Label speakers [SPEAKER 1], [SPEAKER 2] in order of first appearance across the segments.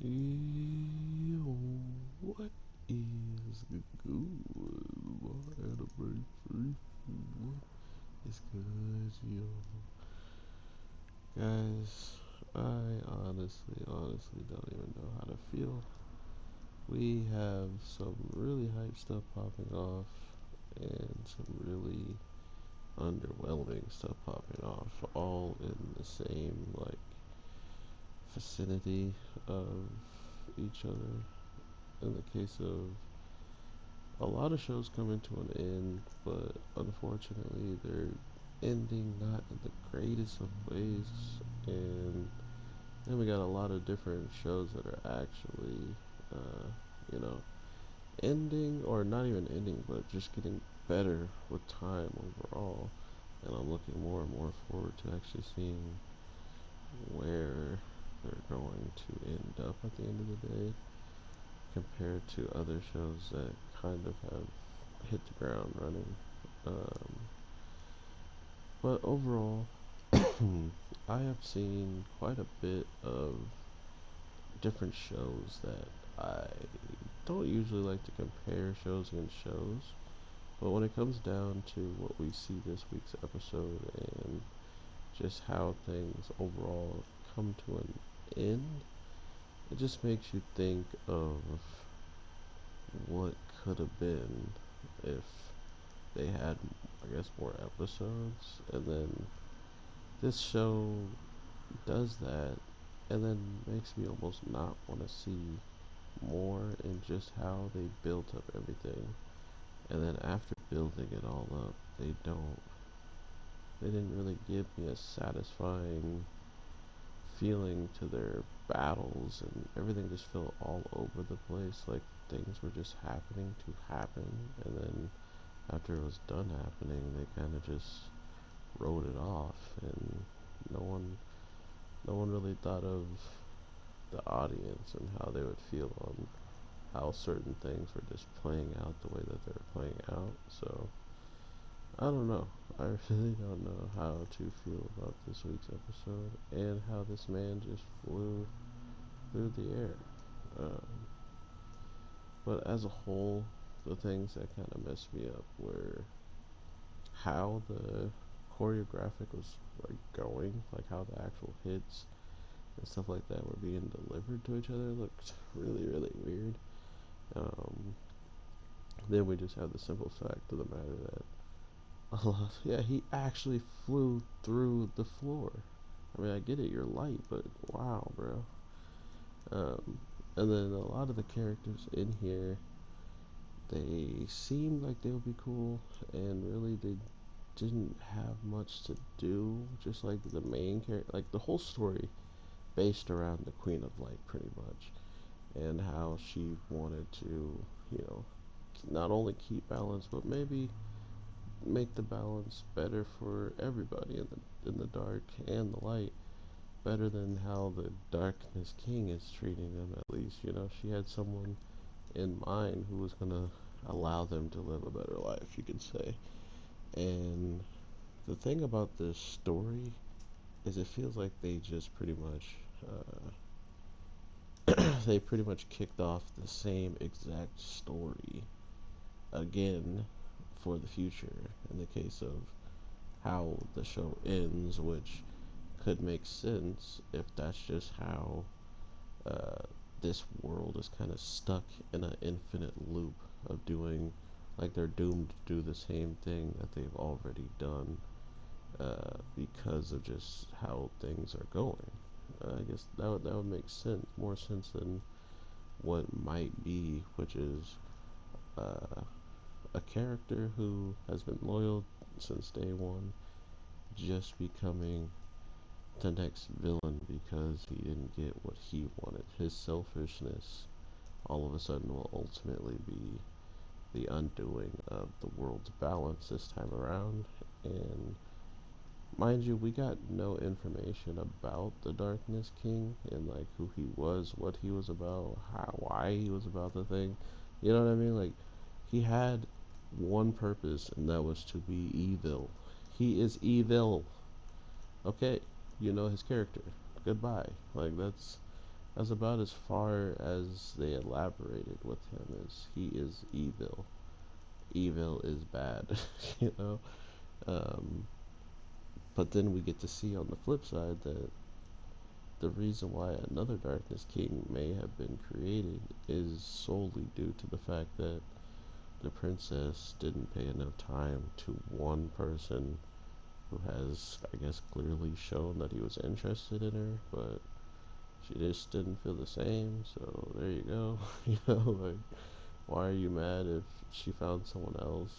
[SPEAKER 1] Yo, what is good? My anniversary. What is good, yo? Guys, I honestly don't even know how to feel. We have some really hype stuff popping off and some really underwhelming stuff popping off, all in the same, like, vicinity of each other. In the case of a lot of shows coming to an end, but unfortunately they're ending not in the greatest of ways. And then we got a lot of different shows that are actually, uh, you know, ending or not even ending, but just getting better with time overall. And I'm looking more and more forward to actually seeing where they're going to end up at the end of the day compared to other shows that kind of have hit the ground running. Um, but overall, I have seen quite a bit of different shows that I don't usually like to compare shows against shows. But when it comes down to what we see this week's episode and just how things overall come to an end, it just makes you think of what could have been if they had, I guess, more episodes. And then this show does that and then makes me almost not want to see more in just how they built up everything. And then after building it all up, they didn't really give me a satisfying feeling to their battles, and everything just felt all over the place, like things were just happening to happen, and then after it was done happening, they kind of just wrote it off, and no one no one really thought of the audience and how they would feel on how certain things were just playing out the way that they were playing out. So I don't know. I really don't know how to feel about this week's episode and how this man just flew through the air. Um, but as a whole, the things that kind of messed me up were how the choreographic was like going, like how the actual hits and stuff like that were being delivered to each other looked really weird. Um, then we just have the simple fact of the matter that yeah, he actually flew through the floor. I mean, I get it, you're light, but wow, bro. Um, and then a lot of the characters in here, they seemed like they would be cool, and really they didn't have much to do. Just like the main character, like the whole story based around the Queen of Light, pretty much, and how she wanted to, you know, not only keep balance, but maybe make the balance better for everybody in the dark and the light, better than how the Darkness King is treating them. At least, you know, she had someone in mind who was gonna allow them to live a better life, you could say. And the thing about this story is it feels like they just pretty much they pretty much kicked off the same exact story again for the future in the case of how the show ends, which could make sense if that's just how uh, this world is kind of stuck in an infinite loop of doing, like they're doomed to do the same thing that they've already done because of just how things are going. I guess that would make sense, more sense than what might be, which is uh, a character who has been loyal since day one, just becoming the next villain because he didn't get what he wanted. His selfishness all of a sudden will ultimately be the undoing of the world's balance this time around. And mind you, we got no information about the Darkness King and like who he was, what he was about, how, why he was about the thing. You know what I mean? Like he had one purpose, and that was to be evil. He is evil. Okay, you know his character. Goodbye. Like That's about as far as they elaborated with him. Is he is evil. Evil is bad, you know. Um, but then we get to see on the flip side that the reason why another Darkness King may have been created is solely due to the fact that the princess didn't pay enough time to one person who has, I guess, clearly shown that he was interested in her, but she just didn't feel the same. So there you go. You know, like, why are you mad if she found someone else?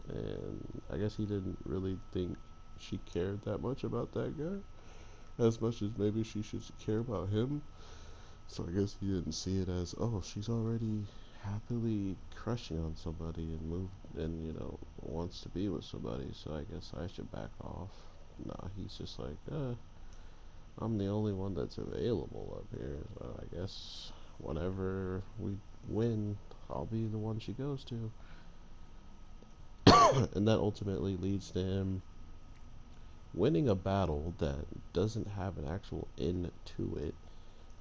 [SPEAKER 1] And I guess he didn't really think she cared that much about that guy as much as maybe she should care about him. So I guess he didn't see it as, oh, she's already happily crushing on somebody and moved and wants to be with somebody. So I guess I should back off. Nah, he's just like, I'm the only one that's available up here. So I guess whenever we win, I'll be the one she goes to. And that ultimately leads to him winning a battle that doesn't have an actual end to it.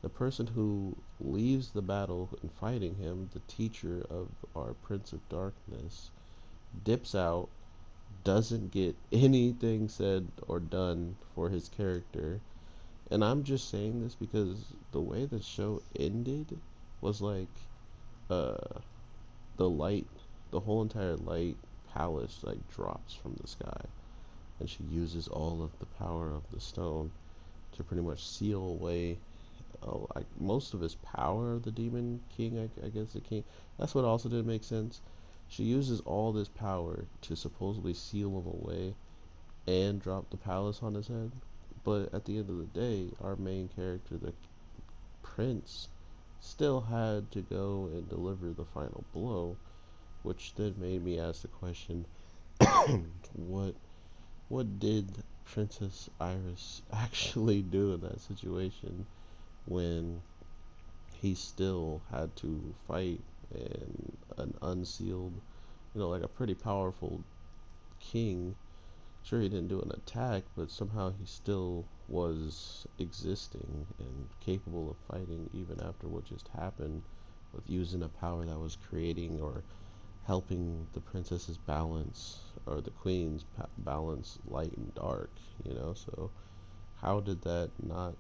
[SPEAKER 1] The person who leaves the battle and fighting him, the teacher of our Prince of Darkness, dips out, doesn't get anything said or done for his character. And I'm just saying this because the way the show ended was like uh the light, the whole entire light palace like drops from the sky, and she uses all of the power of the stone to pretty much seal away like most of his power of the demon king. I guess the king. That's what also didn't make sense. She uses all this power to supposedly seal him away and drop the palace on his head. But at the end of the day, our main character, the prince, still had to go and deliver the final blow, which then made me ask the question: what what did Princess Iris actually do in that situation when he still had to fight and an unsealed, like a pretty powerful king? Sure, he didn't do an attack, but somehow he still was existing and capable of fighting even after what just happened, with using a power that was creating or helping the princess's balance, or the queen's balance light and dark, So how did that not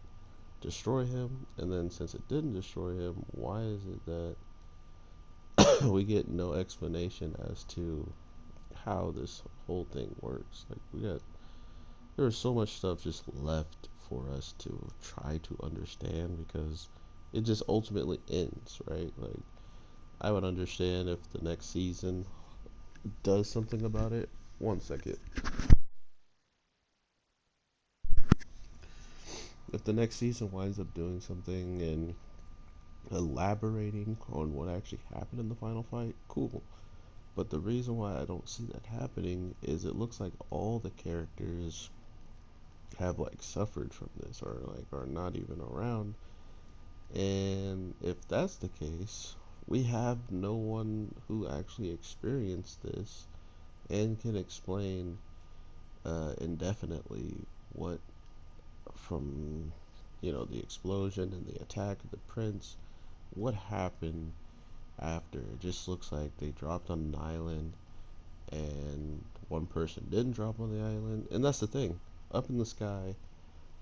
[SPEAKER 1] destroy him? And then since it didn't destroy him, why is it that we get no explanation as to how this whole thing works? Like, there was so much stuff just left for us to try to understand, because it just ultimately ends, right? Like, I would understand if the next season does something about it. One second. If the next season winds up doing something and elaborating on what actually happened in the final fight, cool. But the reason why I don't see that happening is it looks like all the characters have like suffered from this, or like are not even around. And if that's the case, we have no one who actually experienced this and can explain indefinitely what, from the explosion and the attack of the prince, what happened after. It just looks like they dropped on an island and one person didn't drop on the island. And that's the thing, up in the sky,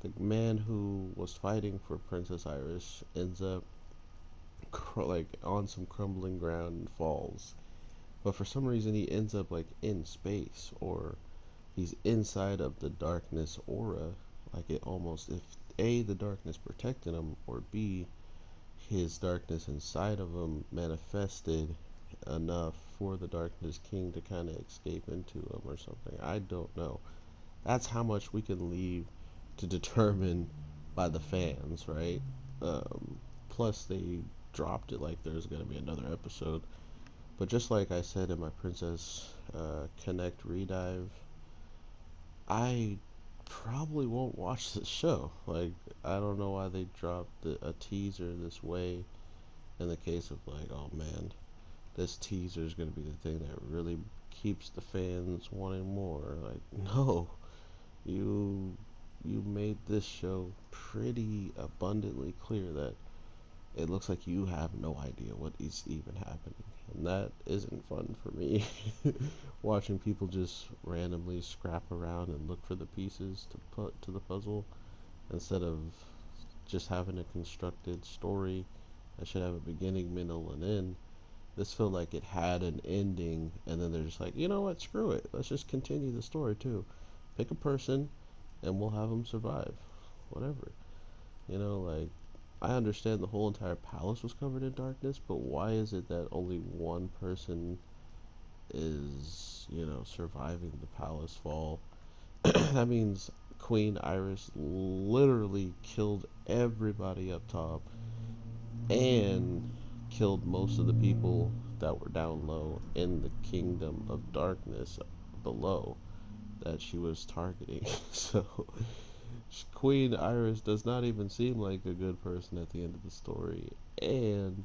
[SPEAKER 1] the man who was fighting for Princess Iris ends up like on some crumbling ground and falls. But for some reason he ends up like in space, or he's inside of the darkness aura. Like, it almost, if A, the darkness protected him, or B, his darkness inside of him manifested enough for the darkness king to kind of escape into him or something. I don't know. That's how much we can leave to determine by the fans, right? Plus they dropped it like there's going to be another episode. But just like I said in my Princess Connect redive, I probably won't watch the show. Like, I don't know why they dropped a teaser this way, in the case of like, oh man, this teaser is going to be the thing that really keeps the fans wanting more. Like, no, you you made this show pretty abundantly clear that it looks like you have no idea what is even happening. And that isn't fun for me. Watching people just randomly scrap around and look for the pieces to put to the puzzle instead of just having a constructed story that should have a beginning, middle, and end. This felt like it had an ending, and then they're just like, you know what, screw it. Let's just continue the story too. Pick a person, and we'll have them survive. Whatever. Like, I understand the whole entire palace was covered in darkness, but why is it that only one person is, surviving the palace fall? That means Queen Iris literally killed everybody up top and killed most of the people that were down low in the kingdom of darkness below that she was targeting. So Queen Iris does not even seem like a good person at the end of the story, and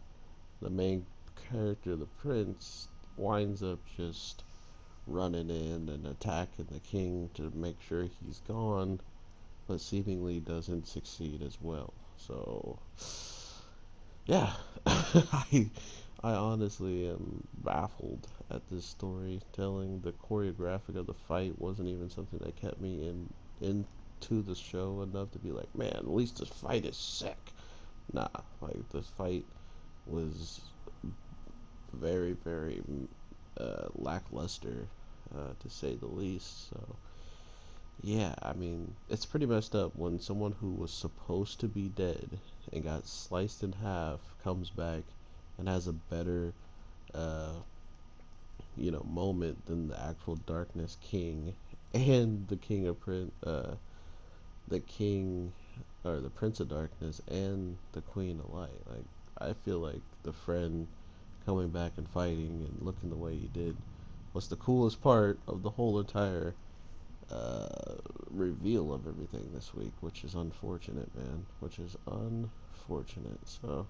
[SPEAKER 1] the main character, the prince, winds up just running in and attacking the king to make sure he's gone, but seemingly doesn't succeed as well. So, yeah, I honestly am baffled at this storytelling. The choreographic of the fight wasn't even something that kept me into the show enough to be like, man, at least this fight is sick. Nah, like this fight was very, very lackluster, to say the least. So, yeah, I mean, it's pretty messed up when someone who was supposed to be dead and got sliced in half comes back and has a better, uh, moment than the actual Darkness King and the King of the King or the Prince of Darkness and the Queen of Light. Like, I feel like the friend coming back and fighting and looking the way he did was the coolest part of the whole entire uh, reveal of everything this week, which is unfortunate, man. Which is unfortunate. So,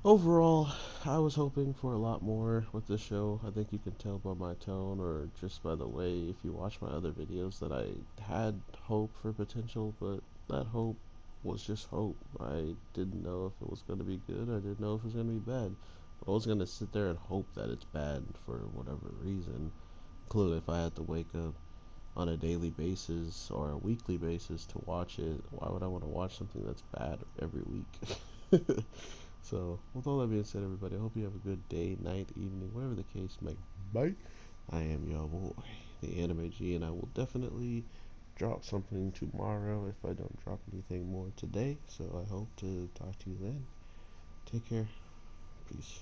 [SPEAKER 1] overall, I was hoping for a lot more with this show. I think you can tell by my tone or just by the way, if you watch my other videos, that I had hope for potential, but that hope was just hope. I didn't know if it was going to be good. I didn't know if it was going to be bad. I was going to sit there and hope that it's bad for whatever reason, including if I had to wake up on a daily basis or a weekly basis to watch it. Why would I want to watch something that's bad every week? So, with all that being said, everybody, I hope you have a good day, night, evening, whatever the case may be. I am your boy, the Anime G, and I will definitely drop something tomorrow if I don't drop anything more today. So, I hope to talk to you then. Take care. Peace.